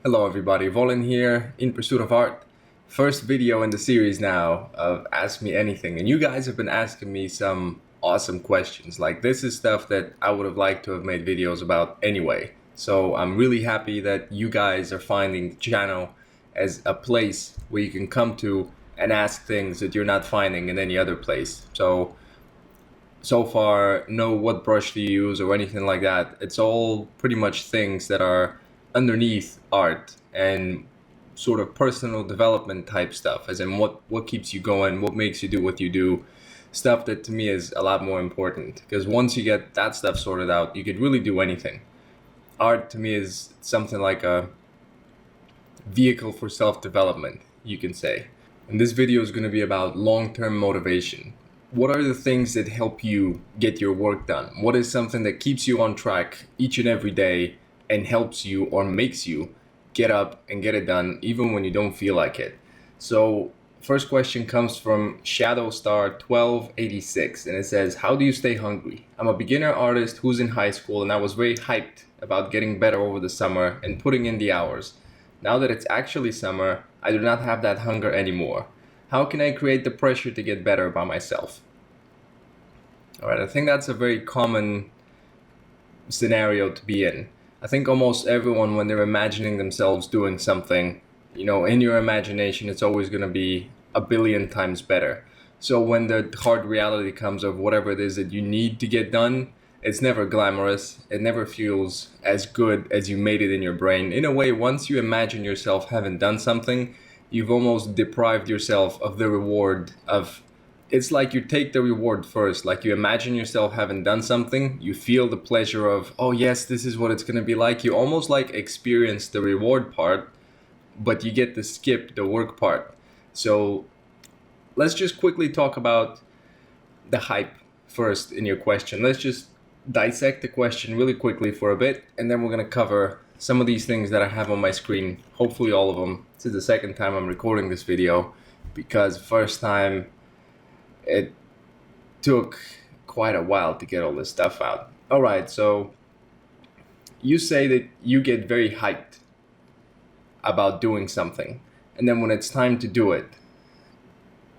Hello everybody, Volen here, in pursuit of art. First video in the series now of Ask Me Anything, and you guys have been asking me some awesome questions. Like, this is stuff that I would have liked to have made videos about anyway. So I'm really happy that you guys are finding the channel as a place where you can come to and ask things that you're not finding in any other place. So far, know what brush to use or anything like that. It's all pretty much things that are underneath art and sort of personal development type stuff, as in what keeps you going, what makes you do what you do, stuff that to me is a lot more important, because once you get that stuff sorted out, you could really do anything. Art to me is something like a vehicle for self-development, you can say. And this video is going to be about long-term motivation. What are the things that help you get your work done? What is something that keeps you on track each and every day and helps you or makes you get up and get it done even when you don't feel like it? So first question comes from Shadowstar1286, and it says, how do you stay hungry? I'm a beginner artist who's in high school, and I was very hyped about getting better over the summer and putting in the hours. Now that it's actually summer, I do not have that hunger anymore. How can I create the pressure to get better by myself? All right, I think that's a very common scenario to be in. I think almost everyone, when they're imagining themselves doing something, in your imagination, it's always going to be a billion times better. So when the hard reality comes of whatever it is that you need to get done, it's never glamorous. It never feels as good as you made it in your brain. In a way, once you imagine yourself having done something, you've almost deprived yourself of the reward of, it's like you take the reward first. Like, you imagine yourself having done something, you feel the pleasure of, oh yes, this is what it's going to be like. You almost like experience the reward part, but you get to skip the work part. So let's just quickly talk about the hype first in your question. Let's just dissect the question really quickly for a bit, and then we're going to cover some of these things that I have on my screen, hopefully all of them. This is the second time I'm recording this video, because first time it took quite a while to get all this stuff out. All right, so you say that you get very hyped about doing something, and then when it's time to do it,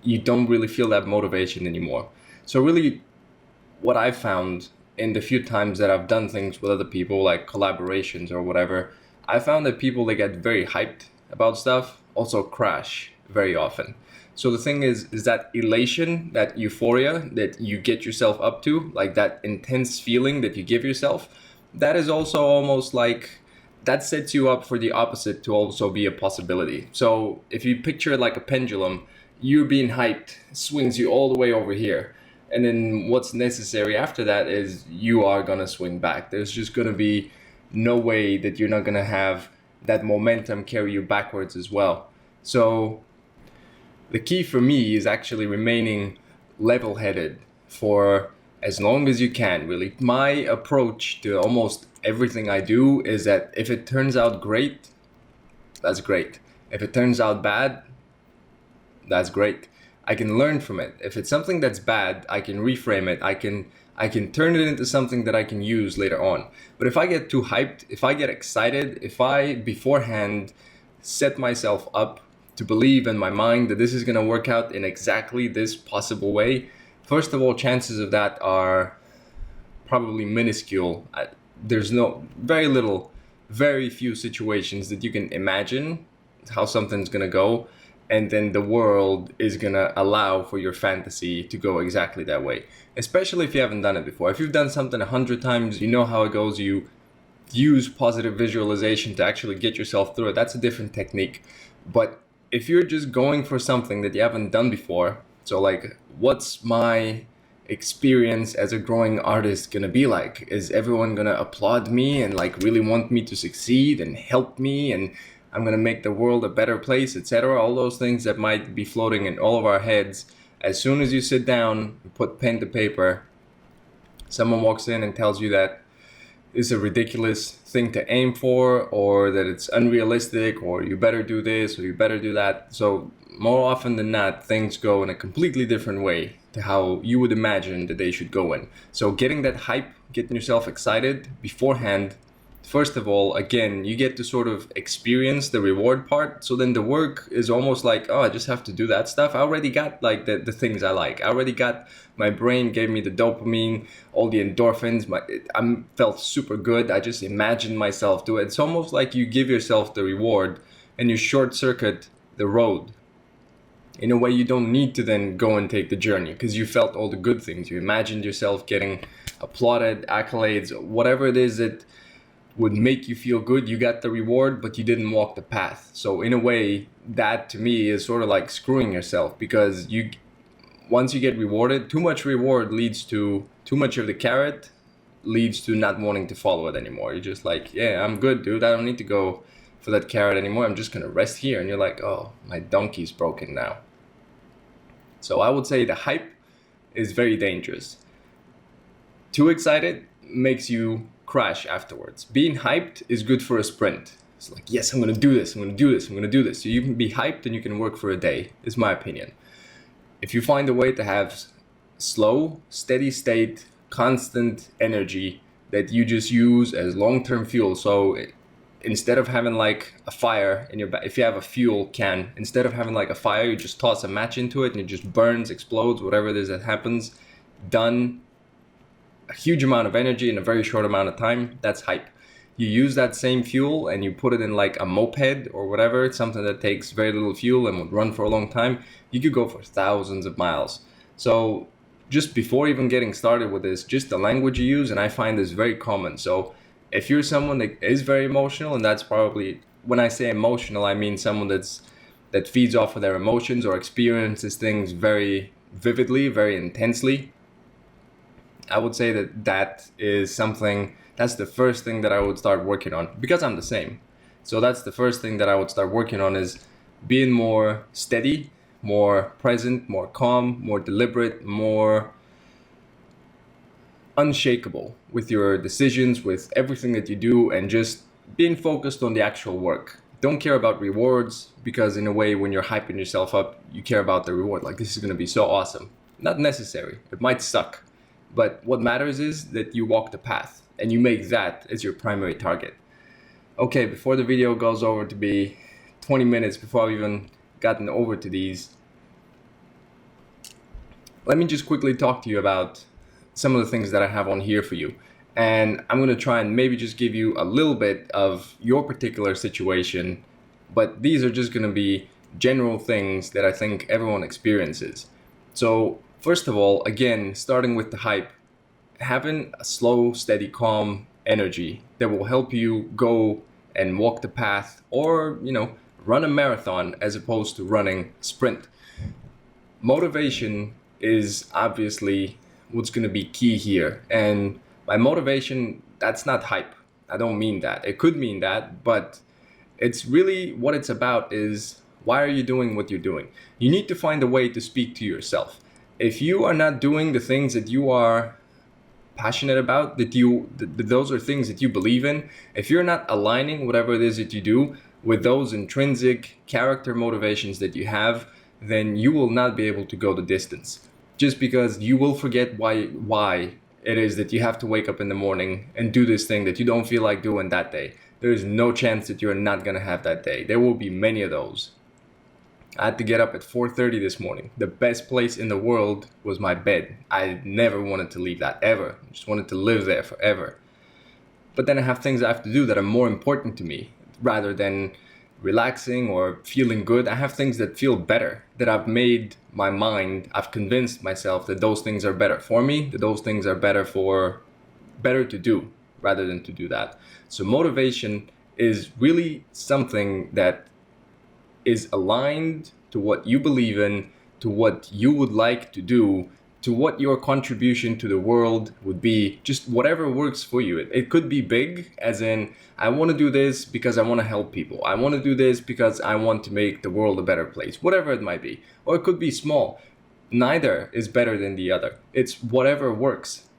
you don't really feel that motivation anymore. So really, what I've found in the few times that I've done things with other people, like collaborations or whatever, I found that people that get very hyped about stuff also crash very often. So the thing is that elation, that euphoria that you get yourself up to, like that intense feeling that you give yourself, that is also almost like, that sets you up for the opposite to also be a possibility. So if you picture it like a pendulum, you being hyped swings you all the way over here. And then what's necessary after that is you are going to swing back. There's just going to be no way that you're not going to have that momentum carry you backwards as well. So the key for me is actually remaining level-headed for as long as you can, really. My approach to almost everything I do is that if it turns out great, that's great. If it turns out bad, that's great. I can learn from it. If it's something that's bad, I can reframe it. I can turn it into something that I can use later on. But if I get too hyped, if I get excited, if I beforehand set myself up to believe in my mind that this is going to work out in exactly this possible way, first of all, chances of that are probably minuscule. There's very few situations that you can imagine how something's going to go, and then the world is going to allow for your fantasy to go exactly that way. Especially if you haven't done it before. If you've done something 100 times, you know how it goes. You use positive visualization to actually get yourself through it. That's a different technique. But if you're just going for something that you haven't done before, so like, what's my experience as a growing artist gonna be like? Is everyone gonna applaud me and like really want me to succeed and help me, and I'm gonna make the world a better place, etc.? All those things that might be floating in all of our heads. As soon as you sit down, put pen to paper, someone walks in and tells you that it's a ridiculous thing to aim for, or that it's unrealistic, or you better do this, or you better do that. So more often than not, things go in a completely different way to how you would imagine that they should go in. So getting that hype, getting yourself excited beforehand first of all, again, you get to sort of experience the reward part. So then the work is almost like, oh, I just have to do that stuff. I already got like the things I like. I already got, my brain gave me the dopamine, all the endorphins. I felt super good. I just imagined myself do it. It's almost like you give yourself the reward and you short circuit the road. In a way, you don't need to then go and take the journey because you felt all the good things. You imagined yourself getting applauded, accolades, whatever it is that would make you feel good. You got the reward, but you didn't walk the path. So in a way, that to me is sort of like screwing yourself, because once you get rewarded, too much reward leads to too much of the carrot, leads to not wanting to follow it anymore. You're just like, yeah, I'm good, dude. I don't need to go for that carrot anymore. I'm just gonna rest here. And you're like, oh, my donkey's broken now. So I would say the hype is very dangerous. Too excited makes you crash afterwards. Being hyped is good for a sprint. It's like, yes, I'm gonna do this, I'm gonna do this, I'm gonna do this. So you can be hyped and you can work for a day, is my opinion. If you find a way to have slow, steady state, constant energy that you just use as long-term fuel. So instead of having like a fire in your back, if you have a fuel can, instead of having like a fire, you just toss a match into it and it just burns, explodes, whatever it is that happens. Done. A huge amount of energy in a very short amount of time. That's hype. You use that same fuel and you put it in like a moped or whatever. It's something that takes very little fuel and would run for a long time. You could go for thousands of miles. So just before even getting started with this, just the language you use, and I find this very common. So if you're someone that is very emotional, and that's probably, when I say emotional, I mean someone that feeds off of their emotions or experiences things very vividly, very intensely, I would say that is something, that's the first thing that I would start working on, because I'm the same. So that's the first thing that I would start working on, is being more steady, more present, more calm, more deliberate, more unshakable with your decisions, with everything that you do, and just being focused on the actual work. Don't care about rewards, because in a way, when you're hyping yourself up, you care about the reward. Like, this is going to be so awesome. Not necessary. It might suck. But what matters is that you walk the path and you make that as your primary target. Okay, before the video goes over to be 20 minutes before I've even gotten over to these, let me just quickly talk to you about some of the things that I have on here for you. And I'm going to try and maybe just give you a little bit of your particular situation, but these are just going to be general things that I think everyone experiences. So first of all, again, starting with the hype, having a slow, steady, calm energy that will help you go and walk the path, or, run a marathon as opposed to running a sprint. Motivation is obviously what's going to be key here. And by motivation, that's not hype. I don't mean that. It could mean that, but it's really what it's about is, why are you doing what you're doing? You need to find a way to speak to yourself. If you are not doing the things that you are passionate about, that those are things that you believe in, if you're not aligning whatever it is that you do with those intrinsic character motivations that you have, then you will not be able to go the distance. Just because you will forget why it is that you have to wake up in the morning and do this thing that you don't feel like doing that day. There is no chance that you're not going to have that day. There will be many of those. I had to get up at 4:30 this morning. The best place in the world was my bed. I never wanted to leave that, ever. I just wanted to live there forever. But then I have things I have to do that are more important to me, rather than relaxing or feeling good. I have things that feel better, that I've made my mind, I've convinced myself that those things are better for me, that those things are better to do, rather than to do that. So motivation is really something that is aligned to what you believe in, to what you would like to do, to what your contribution to the world would be, just whatever works for you. It could be big, as in, I want to do this because I want to help people. I want to do this because I want to make the world a better place, whatever it might be. Or it could be small. Neither is better than the other. It's whatever works.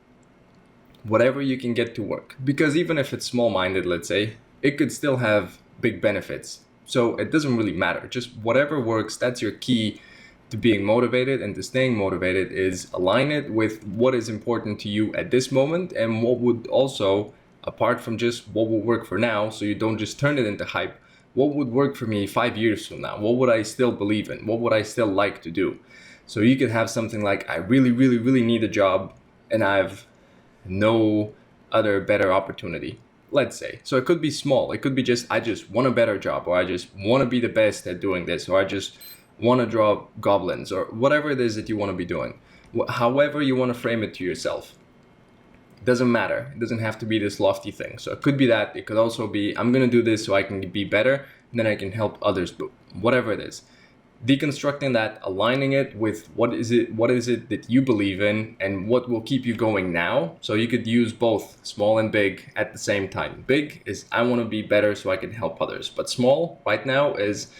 Whatever you can get to work. Because even if it's small-minded, let's say, it could still have big benefits. So it doesn't really matter. Just whatever works, that's your key to being motivated and to staying motivated, is align it with what is important to you at this moment and what would also apart from just what will work for now, so you don't just turn it into hype. What would work for me 5 years from now? What would I still believe in? What would I still like to do? So you could have something like, I really, really, really need a job and I've no other better opportunity, let's say. So it could be small. It could be just, I just want a better job, or I just want to be the best at doing this, or I just want to draw goblins, or whatever it is that you want to be doing. However you want to frame it to yourself. It doesn't matter. It doesn't have to be this lofty thing. So it could be that. It could also be, I'm going to do this so I can be better, and then I can help others, but whatever it is. Deconstructing that, aligning it with what is it that you believe in and what will keep you going now. So you could use both small and big at the same time. Big is, I want to be better so I can help others. But small right now is,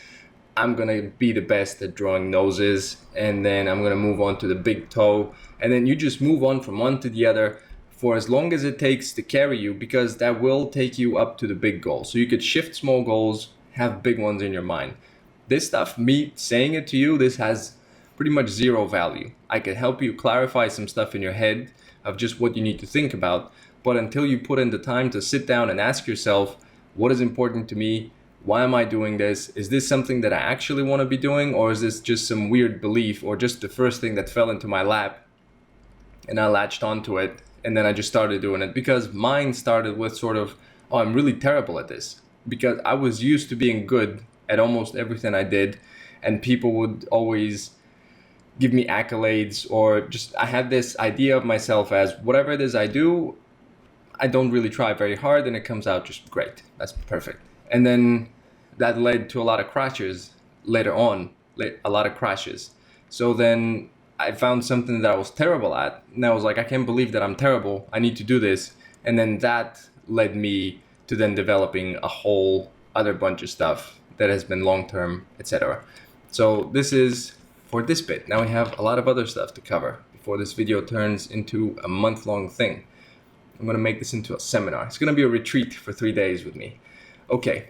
I'm going to be the best at drawing noses, and then I'm going to move on to the big toe. And then you just move on from one to the other for as long as it takes to carry you, because that will take you up to the big goal. So you could shift small goals, have big ones in your mind. This stuff, me saying it to you, this has pretty much zero value. I could help you clarify some stuff in your head of just what you need to think about. But until you put in the time to sit down and ask yourself, what is important to me? Why am I doing this? Is this something that I actually want to be doing? Or is this just some weird belief, or just the first thing that fell into my lap and I latched onto it and then I just started doing it? Because mine started with sort of, oh, I'm really terrible at this. Because I was used to being good at almost everything I did, and people would always give me accolades, or just, I had this idea of myself as whatever it is I do, I don't really try very hard and it comes out just great. That's perfect. And then that led to a lot of crashes later on, a lot of crashes. So then I found something that I was terrible at, and I was like, I can't believe that I'm terrible. I need to do this. And then that led me to then developing a whole other bunch of stuff that has been long-term, etc. So this is for this bit. Now we have a lot of other stuff to cover before this video turns into a month-long thing. I'm gonna make this into a seminar. It's gonna be a retreat for 3 days with me. Okay,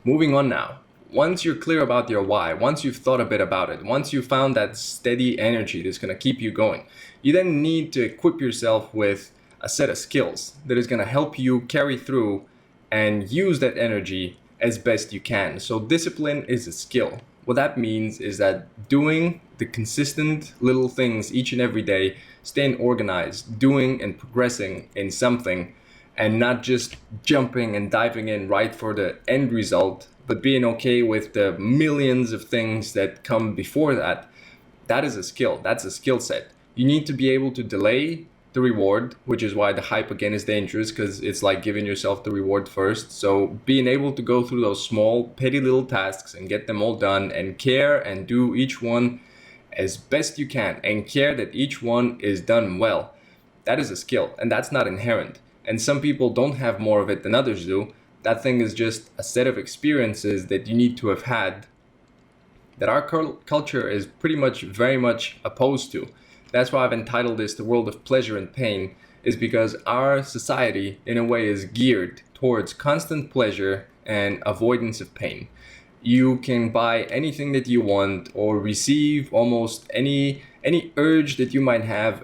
moving on now. Once you're clear about your why, once you've thought a bit about it, once you've found that steady energy that's gonna keep you going, you then need to equip yourself with a set of skills that is gonna help you carry through and use that energy as best you can. So discipline is a skill. What that means is that doing the consistent little things each and every day, staying organized, doing and progressing in something, and not just jumping and diving in right for the end result, but being okay with the millions of things that come before that, that is a skill. That's a skill set. You need to be able to delay the reward, which is why the hype again is dangerous, because it's like giving yourself the reward first. So being able to go through those small, petty little tasks and get them all done, and care and do each one as best you can, and care that each one is done well, that is a skill, and that's not inherent. And some people don't have more of it than others do. That thing is just a set of experiences that you need to have had, that our culture is pretty much very much opposed to. That's why I've entitled this The World of Pleasure and Pain, is because our society in a way is geared towards constant pleasure and avoidance of pain. You can buy anything that you want, or receive almost any urge that you might have,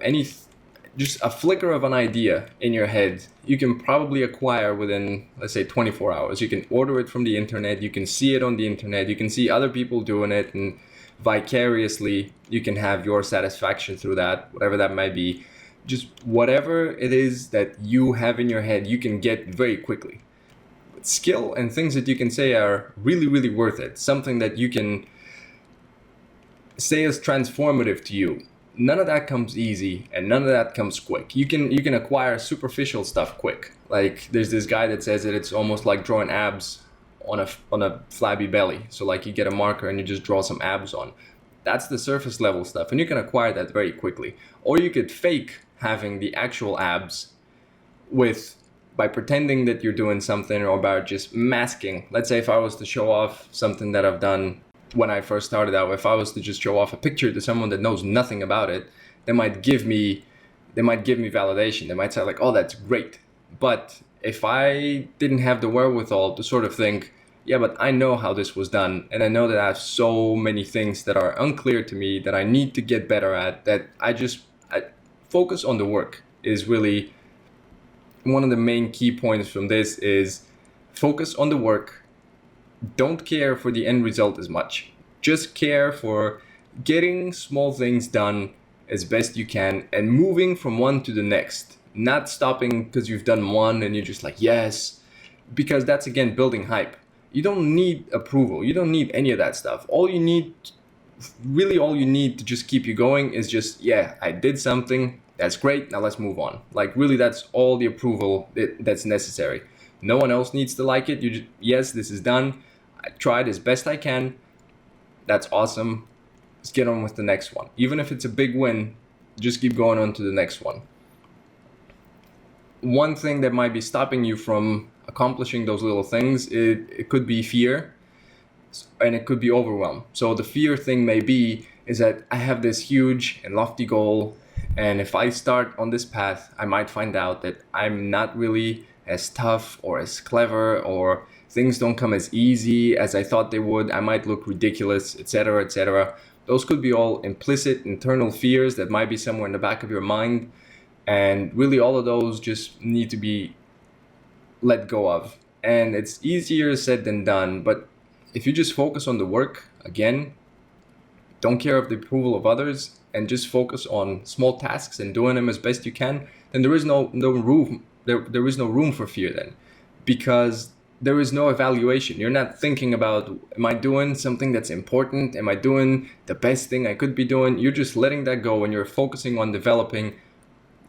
just a flicker of an idea in your head, you can probably acquire within, let's say, 24 hours. You can order it from the internet, you can see it on the internet, you can see other people doing it, and vicariously you can have your satisfaction through that, whatever that might be. Just whatever it is that you have in your head, you can get very quickly. But skill and things that you can say are really, really worth it. Something that you can say is transformative to you. None of that comes easy, and none of that comes quick. You can acquire superficial stuff quick. Like there's this guy that says that it's almost like drawing abs on a flabby belly. So like you get a marker and you just draw some abs on. That's the surface level stuff, and you can acquire that very quickly. Or you could fake having the actual abs by pretending that you're doing something, or by just masking. Let's say if I was to show off something that I've done when I first started out, if I was to just show off a picture to someone that knows nothing about it, they might give me validation. They might say like, oh, that's great. But if I didn't have the wherewithal to sort of think, yeah, but I know how this was done, and I know that I have so many things that are unclear to me that I need to get better at, that I focus on the work is really one of the main key points from this is focus on the work. Don't care for the end result as much. Just care for getting small things done as best you can and moving from one to the next. Not stopping because you've done one and you're just like, yes, because that's again building hype. You don't need approval. You don't need any of that stuff. All you need to just keep you going is just, yeah, I did something. That's great. Now let's move on. Like really, that's all the approval that's necessary. No one else needs to like it. You just, yes, this is done. I tried as best I can. That's awesome. Let's get on with the next one. Even if it's a big win, just keep going on to the next one. One thing that might be stopping you from accomplishing those little things, it could be fear, and it could be overwhelm. So the fear thing may be is that I have this huge and lofty goal, and if I start on this path, I might find out that I'm not really as tough or as clever, or things don't come as easy as I thought they would. I might look ridiculous, etc., etc. Those could be all implicit internal fears that might be somewhere in the back of your mind. And really all of those just need to be let go of. And it's easier said than done, but if you just focus on the work, again, don't care of the approval of others, and just focus on small tasks and doing them as best you can, then there is no room there is no room for fear then, because there is no evaluation. You're not thinking about, am I doing something that's important? Am I doing the best thing I could be doing? You're just letting that go, and you're focusing on developing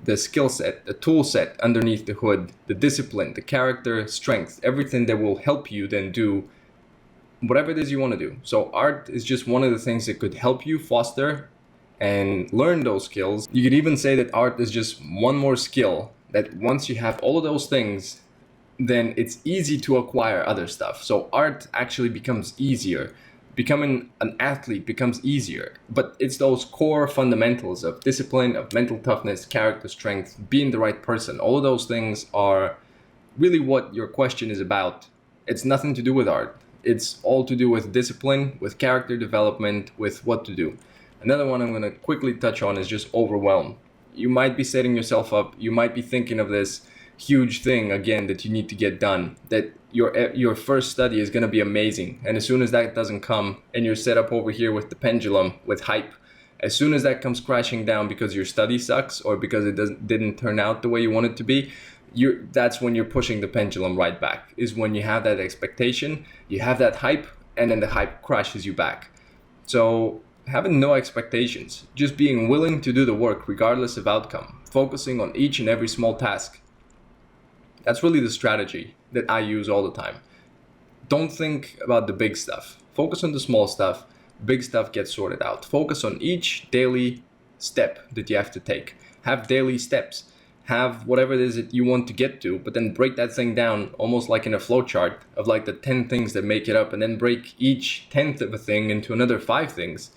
the skill set, the tool set underneath the hood, the discipline, the character, strength, everything that will help you then do whatever it is you want to do. So art is just one of the things that could help you foster and learn those skills. You could even say that art is just one more skill that once you have all of those things, then it's easy to acquire other stuff. So art actually becomes easier. Becoming an athlete becomes easier, but it's those core fundamentals of discipline, of mental toughness, character strength, being the right person. All of those things are really what your question is about. It's nothing to do with art. It's all to do with discipline, with character development, with what to do. Another one I'm going to quickly touch on is just overwhelm. You might be setting yourself up. You might be thinking of this huge thing again that you need to get done, that your first study is going to be amazing, and as soon as that doesn't come, and you're set up over here with the pendulum with hype, as soon as that comes crashing down because your study sucks or because it didn't turn out the way you want it to be, that's when you're pushing the pendulum right back. Is when you have that expectation, you have that hype, and then the hype crashes you back. So having no expectations, just being willing to do the work regardless of outcome, focusing on each and every small task. That's really the strategy that I use all the time. Don't think about the big stuff. Focus on the small stuff. Big stuff gets sorted out. Focus on each daily step that you have to take. Have daily steps. Have whatever it is that you want to get to, but then break that thing down almost like in a flowchart of like the 10 things that make it up, and then break each 10th of a thing into another 5 things.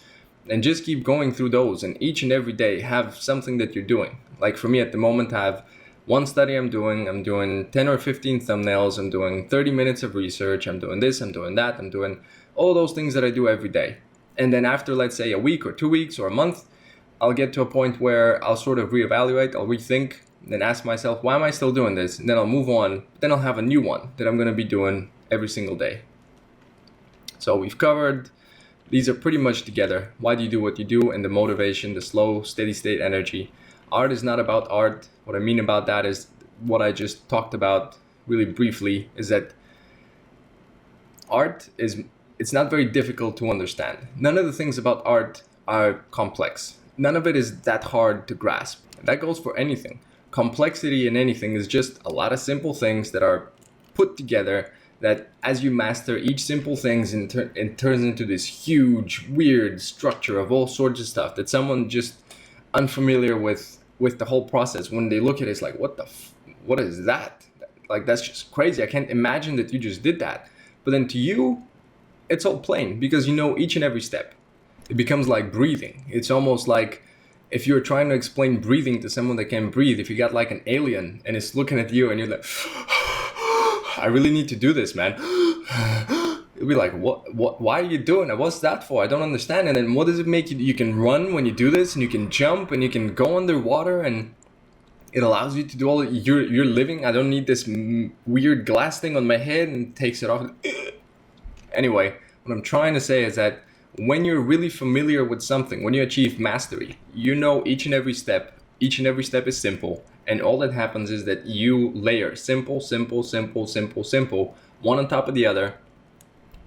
And just keep going through those, and each and every day have something that you're doing. Like for me at the moment, I have one study I'm doing 10 or 15 thumbnails, I'm doing 30 minutes of research, I'm doing this, I'm doing that, I'm doing all those things that I do every day. And then after, let's say, a week or 2 weeks or a month, I'll get to a point where I'll sort of reevaluate, I'll rethink, then ask myself, why am I still doing this? And then I'll move on. Then I'll have a new one that I'm going to be doing every single day. So we've covered, these are pretty much together. Why do you do what you do? And the motivation, the slow, steady state energy. Art is not about art. What I mean about that is what I just talked about really briefly, is that art it's not very difficult to understand. None of the things about art are complex. None of it is that hard to grasp. That goes for anything. Complexity in anything is just a lot of simple things that are put together, that as you master each simple things, it turns into this huge, weird structure of all sorts of stuff that someone just unfamiliar with the whole process, when they look at it, it's like, what is that? Like, that's just crazy. I can't imagine that you just did that. But then to you, it's all plain because you know each and every step. It becomes like breathing. It's almost like if you're trying to explain breathing to someone that can breathe, if you got like an alien and it's looking at you and you're like, I really need to do this, man. It'll be like, why are you doing it? What's that for? I don't understand. And then what does it make you? You can run when you do this, and you can jump, and you can go underwater, and It allows you to do all you're living. I don't need this weird glass thing on my head and takes it off. Anyway, what I'm trying to say is that when you're really familiar with something, when you achieve mastery, you know each and every step. Each and every step is simple, and all that happens is that you layer simple, simple, simple, simple, simple, one on top of the other,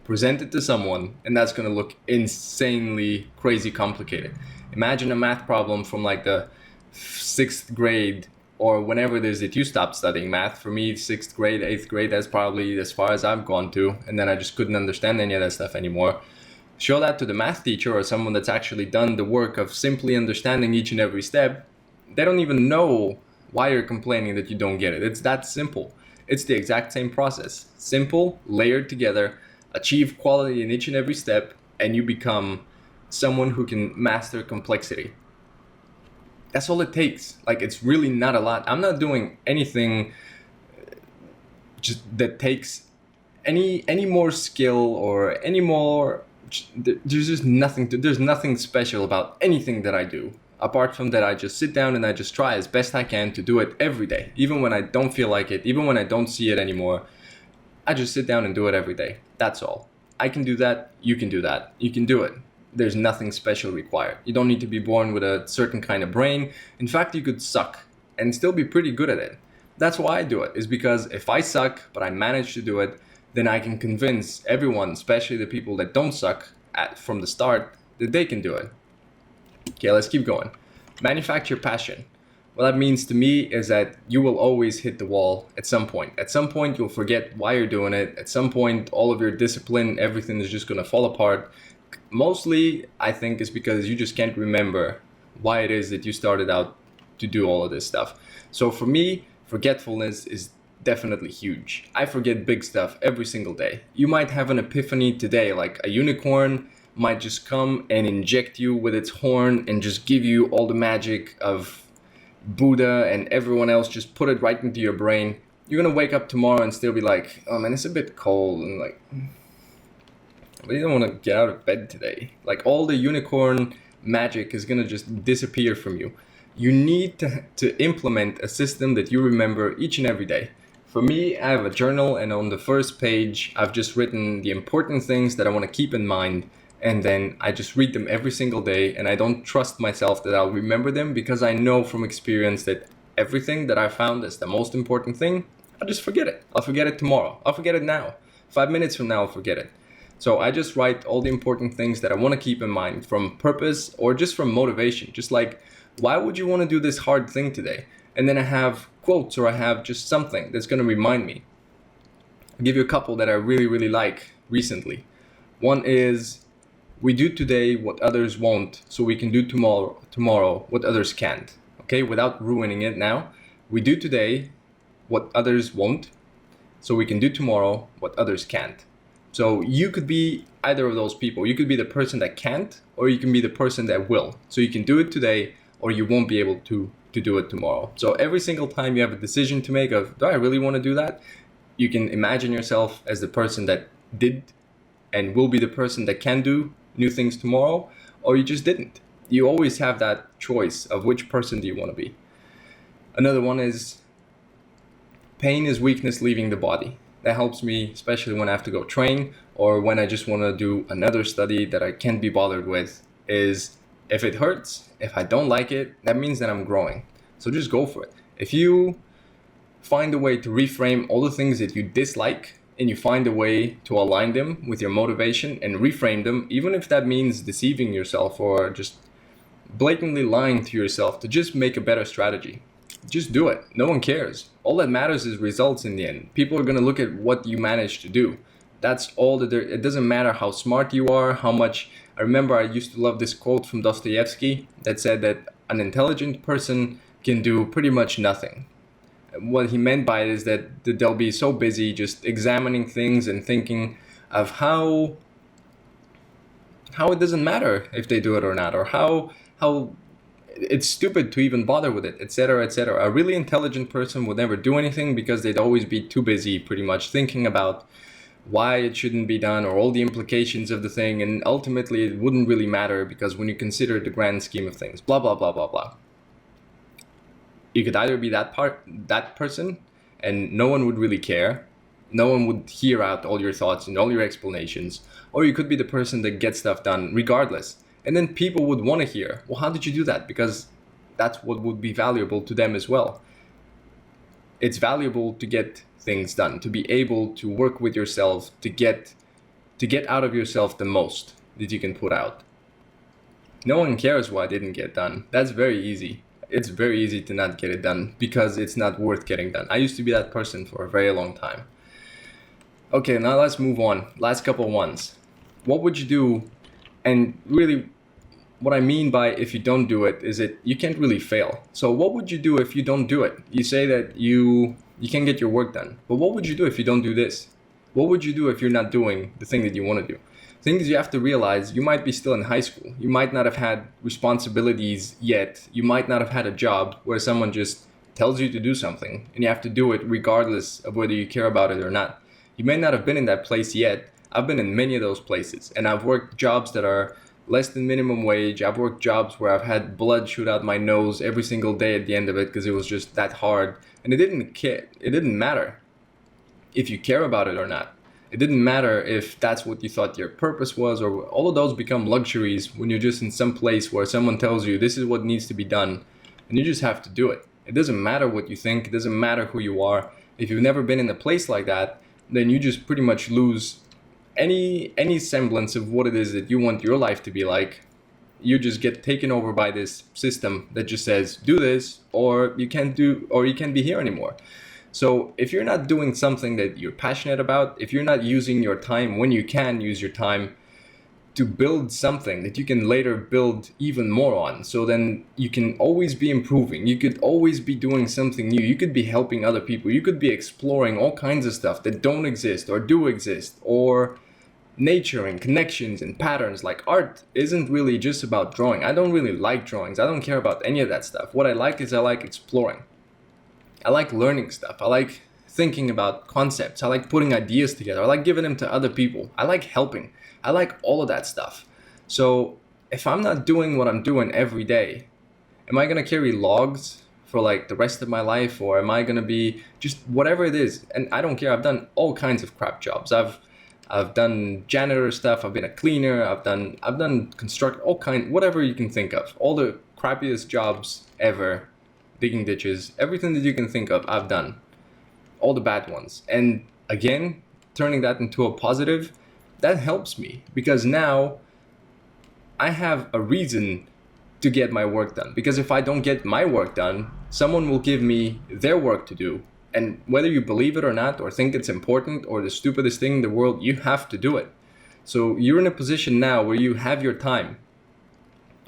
present it to someone, and that's going to look insanely crazy complicated. Imagine a math problem from like the 6th grade or whenever it is that you stop studying math. For me, 6th grade, 8th grade, that's probably as far as I've gone to, and then I just couldn't understand any of that stuff anymore. Show that to the math teacher or someone that's actually done the work of simply understanding each and every step. They don't even know why you're complaining that you don't get it. It's that simple. It's the exact same process. Simple, layered together, achieve quality in each and every step, and you become someone who can master complexity. That's all it takes. Like, it's really not a lot. I'm not doing anything just that takes any more skill or any more. There's just nothing there's nothing special about anything that I do. Apart from that, I just sit down and I just try as best I can to do it every day. Even when I don't feel like it, even when I don't see it anymore, I just sit down and do it every day. That's all. I can do that. You can do that. You can do it. There's nothing special required. You don't need to be born with a certain kind of brain. In fact, you could suck and still be pretty good at it. That's why I do it, is because if I suck, but I manage to do it, then I can convince everyone, especially the people that don't suck from the start, that they can do it. Okay, let's keep going. Manufacture passion. What that means to me is that you will always hit the wall at some point. At some point, you'll forget why you're doing it. At some point, all of your discipline, everything is just going to fall apart. Mostly, I think, is because you just can't remember why it is that you started out to do all of this stuff. So for me, forgetfulness is definitely huge. I forget big stuff every single day. You might have an epiphany today, like a unicorn might just come and inject you with its horn and just give you all the magic of Buddha and everyone else, just put it right into your brain. You're gonna wake up tomorrow and still be like, oh man, it's a bit cold, and like, but you don't want to get out of bed today. Like, all the unicorn magic is gonna just disappear from you. You need to implement a system that you remember each and every day. For me, I have a journal, and on the first page, I've just written the important things that I want to keep in mind, and then I just read them every single day, and I don't trust myself that I'll remember them, because I know from experience that everything that I found as the most important thing, I'll just forget it. I'll forget it tomorrow. I'll forget it now. 5 minutes from now, I'll forget it. So I just write all the important things that I want to keep in mind, from purpose or just from motivation. Just like, why would you want to do this hard thing today? And then I have quotes, or I have just something that's going to remind me. I'll give you a couple that I really, really like recently. One is, we do today what others won't, so we can do tomorrow what others can't. Okay, without ruining it now. We do today what others won't, so we can do tomorrow what others can't. So you could be either of those people. You could be the person that can't, or you can be the person that will. So you can do it today, or you won't be able to do it tomorrow. So every single time you have a decision to make of, do I really want to do that? You can imagine yourself as the person that did and will be the person that can do new things tomorrow, or you just didn't. You always have that choice of which person do you want to be. Another one is, pain is weakness leaving the body. That helps me, especially when I have to go train, or when I just want to do another study that I can't be bothered with, is if it hurts, if I don't like it, that means that I'm growing. So just go for it. If you find a way to reframe all the things that you dislike, and you find a way to align them with your motivation and reframe them, even if that means deceiving yourself or just blatantly lying to yourself to just make a better strategy, just do it. No one cares. All that matters is results in the end. People are going to look at what you managed to do. That's all that there. It doesn't matter how smart you are, how much. I remember I used to love this quote from Dostoevsky that said that an intelligent person can do pretty much nothing. What he meant by it is that they'll be so busy just examining things and thinking of how it doesn't matter if they do it or not, or how it's stupid to even bother with it, etc., etc. A really intelligent person would never do anything because they'd always be too busy pretty much thinking about why it shouldn't be done or all the implications of the thing, and ultimately it wouldn't really matter because when you consider the grand scheme of things, blah, blah, blah, blah, blah. You could either be that person, and no one would really care. No one would hear out all your thoughts and all your explanations. Or you could be the person that gets stuff done regardless. And then people would want to hear, well, how did you do that? Because that's what would be valuable to them as well. It's valuable to get things done, to be able to work with yourself, to get out of yourself the most that you can put out. No one cares what didn't get done. That's very easy. It's very easy to not get it done because it's not worth getting done. I used to be that person for a very long time. Okay, now let's move on. Last couple ones. What would you do? And really, what I mean by if you don't do it is that you can't really fail. So what would you do if you don't do it? You say that you can get your work done. But what would you do if you don't do this? What would you do if you're not doing the thing that you want to do? Things you have to realize, you might be still in high school. You might not have had responsibilities yet. You might not have had a job where someone just tells you to do something and you have to do it regardless of whether you care about it or not. You may not have been in that place yet. I've been in many of those places, and I've worked jobs that are less than minimum wage. I've worked jobs where I've had blood shoot out my nose every single day at the end of it because it was just that hard. And it didn't matter if you care about it or not. It didn't matter if that's what you thought your purpose was, or all of those become luxuries when you're just in some place where someone tells you this is what needs to be done and you just have to do it. It doesn't matter what you think. It doesn't matter who you are. If you've never been in a place like that, then you just pretty much lose any semblance of what it is that you want your life to be like. You just get taken over by this system that just says do this or you can't be here anymore. So if you're not doing something that you're passionate about, if you're not using your time when you can use your time to build something that you can later build even more on, so then you can always be improving. You could always be doing something new. You could be helping other people. You could be exploring all kinds of stuff that don't exist or do exist, or nature and connections and patterns. Like art isn't really just about drawing. I don't really like drawings. I don't care about any of that stuff. What I like is I like exploring. I like learning stuff. I like thinking about concepts. I like putting ideas together. I like giving them to other people. I like helping. I like all of that stuff. So if I'm not doing what I'm doing every day, am I going to carry logs for like the rest of my life, or am I going to be just whatever it is? And I don't care. I've done all kinds of crap jobs. I've done janitor stuff. I've been a cleaner. I've done construct, whatever you can think of. All the crappiest jobs ever. Digging ditches, everything that you can think of, I've done. All the bad ones. And again, turning that into a positive, that helps me because now I have a reason to get my work done. Because if I don't get my work done, someone will give me their work to do. And whether you believe it or not, or think it's important, or the stupidest thing in the world, you have to do it. So you're in a position now where you have your time,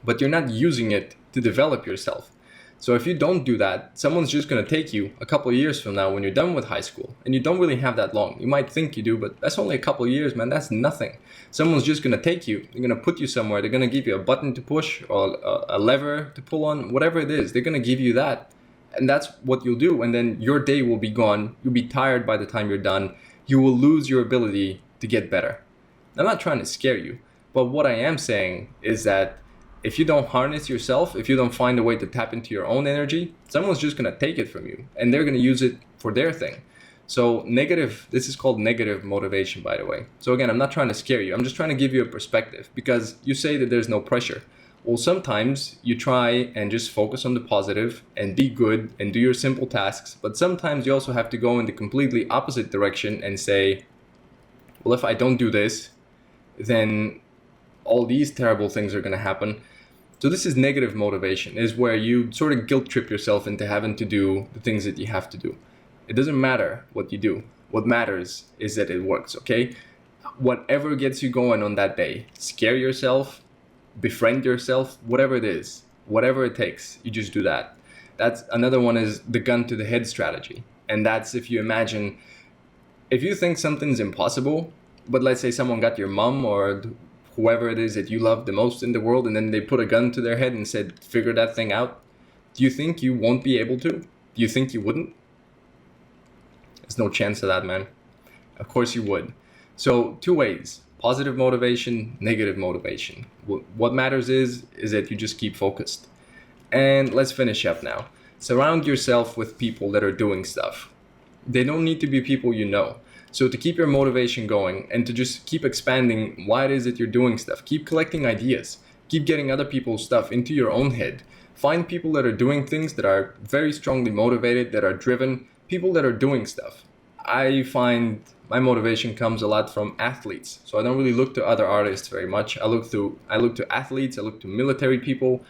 but you're not using it to develop yourself. So if you don't do that, someone's just going to take you a couple of years from now when you're done with high school. And you don't really have that long. You might think you do, but that's only a couple of years, man. That's nothing. Someone's just going to take you. They're going to put you somewhere. They're going to give you a button to push or a lever to pull on, whatever it is. They're going to give you that. And that's what you'll do. And then your day will be gone. You'll be tired by the time you're done. You will lose your ability to get better. I'm not trying to scare you. But what I am saying is that if you don't harness yourself, if you don't find a way to tap into your own energy, someone's just going to take it from you and they're going to use it for their thing. So this is called negative motivation, by the way. So again, I'm not trying to scare you. I'm just trying to give you a perspective because you say that there's no pressure. Well, sometimes you try and just focus on the positive and be good and do your simple tasks. But sometimes you also have to go in the completely opposite direction and say, well, if I don't do this, then all these terrible things are going to happen. So this is negative motivation, is where you sort of guilt trip yourself into having to do the things that you have to do. It doesn't matter what you do. What matters is that it works, okay? Whatever gets you going on that day, scare yourself, befriend yourself, whatever it is, whatever it takes, you just do that. That's another one, is the gun to the head strategy. And that's if you think something's impossible, but let's say someone got your mom or whoever it is that you love the most in the world, and then they put a gun to their head and said, figure that thing out. Do you think you won't be able to? Do you think you wouldn't? There's no chance of that, man. Of course you would. So 2 ways, positive motivation, negative motivation. What matters is that you just keep focused. And let's finish up now. Surround yourself with people that are doing stuff. They don't need to be people you know. So to keep your motivation going and to just keep expanding why it is that you're doing stuff, keep collecting ideas, keep getting other people's stuff into your own head. Find people that are doing things, that are very strongly motivated, that are driven, people that are doing stuff. I find my motivation comes a lot from athletes. So I don't really look to other artists very much. I look to athletes, I look to military people.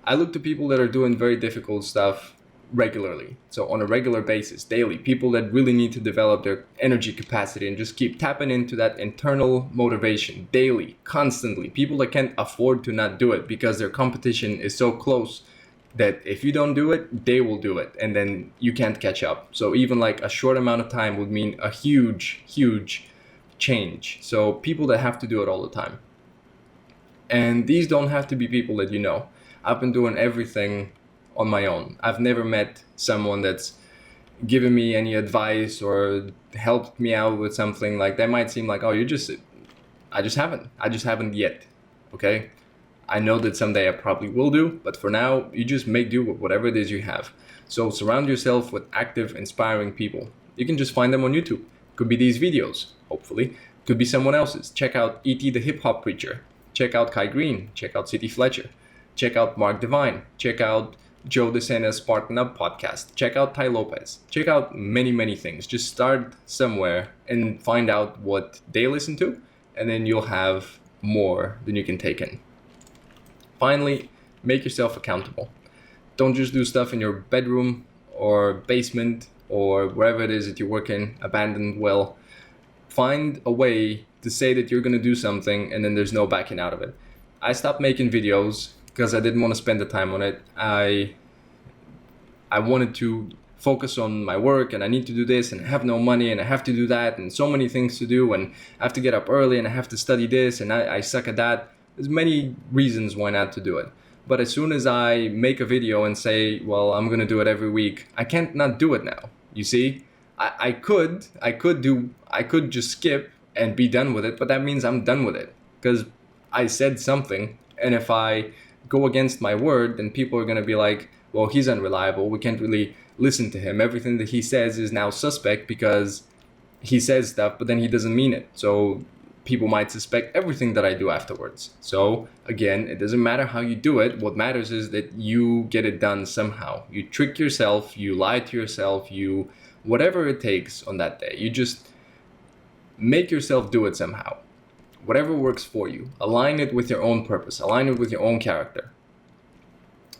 I look to people that are doing very difficult stuff regularly. So on a regular basis, daily, people that really need to develop their energy capacity and just keep tapping into that internal motivation daily, constantly. People that can't afford to not do it because their competition is so close that if you don't do it, they will do it, and then you can't catch up. So even like a short amount of time would mean a huge change. So people that have to do it all the time. And these don't have to be people that you know. I've been doing everything on my own. I've never met someone that's given me any advice or helped me out with something. Like, that might seem like, oh, I just haven't yet. Okay? I know that someday I probably will do, but for now, you just make do with whatever it is you have. So surround yourself with active, inspiring people. You can just find them on YouTube. Could be these videos, hopefully. Could be someone else's. Check out E.T. the Hip Hop Preacher. Check out Kai Green. Check out City Fletcher. Check out Mark Devine. Check out Joe DeSantis Spartan Up podcast. Check out Ty Lopez. Check out many things. Just start somewhere and find out what they listen to, and then you'll have more than you can take in. Finally, make yourself accountable. Don't just do stuff in your bedroom or basement or wherever it is that you work in, abandoned well. Find a way to say that you're going to do something, and then there's no backing out of it. I stopped making videos because I didn't want to spend the time on it. I wanted to focus on my work, and I need to do this, and I have no money, and I have to do that, and so many things to do, and I have to get up early, and I have to study this, and I suck at that. There's many reasons why not to do it. But as soon as I make a video and say, well, I'm going to do it every week, I can't not do it now. You see, I could just skip and be done with it, but that means I'm done with it because I said something. And if I go against my word, then people are going to be like, well, he's unreliable. We can't really listen to him. Everything that he says is now suspect because he says stuff, but then he doesn't mean it. So people might suspect everything that I do afterwards. So again, it doesn't matter how you do it. What matters is that you get it done somehow. You trick yourself, you lie to yourself, you whatever it takes on that day. You just make yourself do it somehow. Whatever works for you. Align it with your own purpose. Align it with your own character.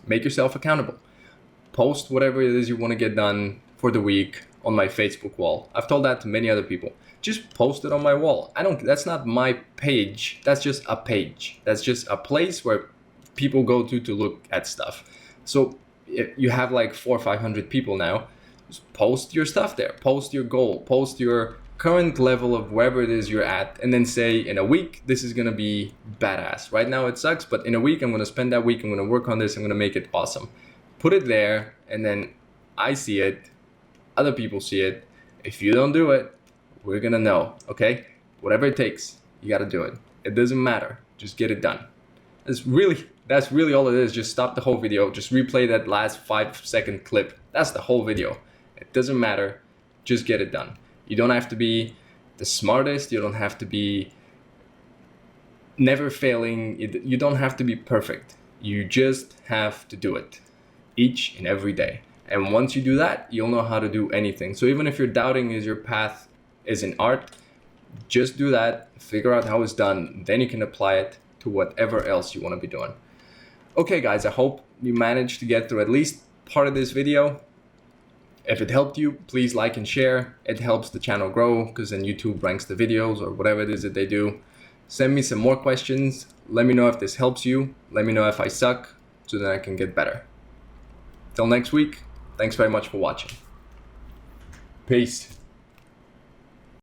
Make yourself accountable. Post whatever it is you want to get done for the week on my Facebook wall. I've told that to many other people. Just post it on my wall. That's not my page. That's just a page. That's just a place where people go to look at stuff. So if you have like 400 or 500 people now, just post your stuff there. Post your goal. Post your current level of wherever it is you're at, and then say, in a week, this is going to be badass. Right now it sucks, but in a week, I'm going to spend that week. I'm going to work on this. I'm going to make it awesome. Put it there, and then I see it. Other people see it. If you don't do it, we're going to know, okay? Whatever it takes, you got to do it. It doesn't matter. Just get it done. That's really all it is. Just stop the whole video. Just replay that last 5-second clip. That's the whole video. It doesn't matter. Just get it done. You don't have to be the smartest. You don't have to be never failing. You don't have to be perfect. You just have to do it each and every day. And once you do that, you'll know how to do anything. So even if you're doubting is your path is in art, just do that, figure out how it's done, then you can apply it to whatever else you want to be doing. Okay guys, I hope you managed to get through at least part of this video. If it helped you, please like and share. It helps the channel grow because then YouTube ranks the videos or whatever it is that they do. Send me some more questions. Let me know if this helps you. Let me know if I suck so that I can get better. Till next week, thanks very much for watching. Peace.